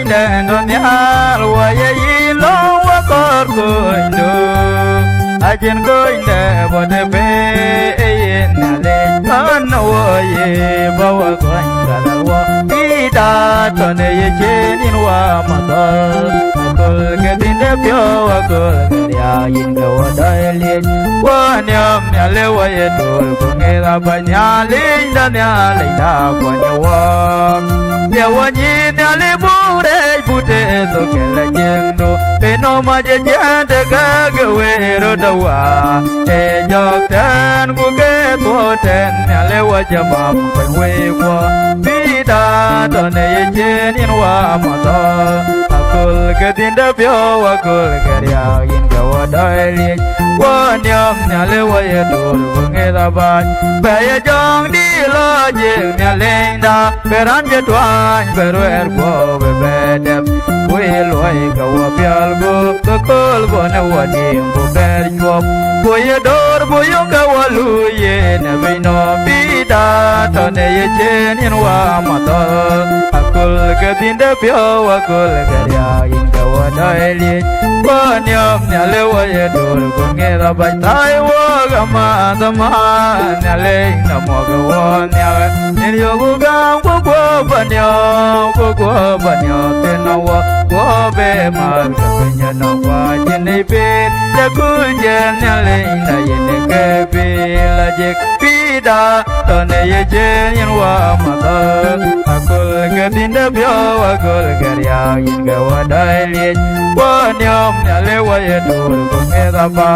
coi đèn đón nhà lùa ye lo wa cor coi do ajin coi đèn bo de be na le con wo ye bo wa coi ga wa đi ta cho ne ye che nin wa ma ta col ke tin de pyo wa col ke ya yin ga wa dai le wa nyam nya le wa ye dol ko nge la ba nya le da nya le da ko nya wa ya wa ni nya le bu de so ke la jeng do pe no ma je ja de ga ge we ro da wa e jok tan ku ke to ten nya le wa ja ba pe we ko bi da to ne ye che nin wa ma ta col ke tin de pyo wa col ke ya yin ga wa dai le wa nyam nya le wa ye dol ko nge da ba ba ye jong di lo je nya le da pe ran je twan pe ro er ko be de we lo ai ga wa pyal go ko col bo na wa di bo ber nyop bo ye dor bo yo ga wa lu ye na be no bi da to ne ye che nin wa ma ta col ke tin de pyo wa col ke ya yin ga wa dai le ba nyam nya le wa ye dol ko nge da ba tai wa ga ma da ma nya le na mo ga wa nya ni yo gu ga ko ba nya ko ba nya te na wa ko be ma ga be nya na wa jin nei pe de ku je nya le na ye ne ke pe la je pi da to ne ye je yin wa ma ta col ke tin de pyo wa col ke ya yin ga wa dai le wa nyam nya le wa ye dol ko nge da ba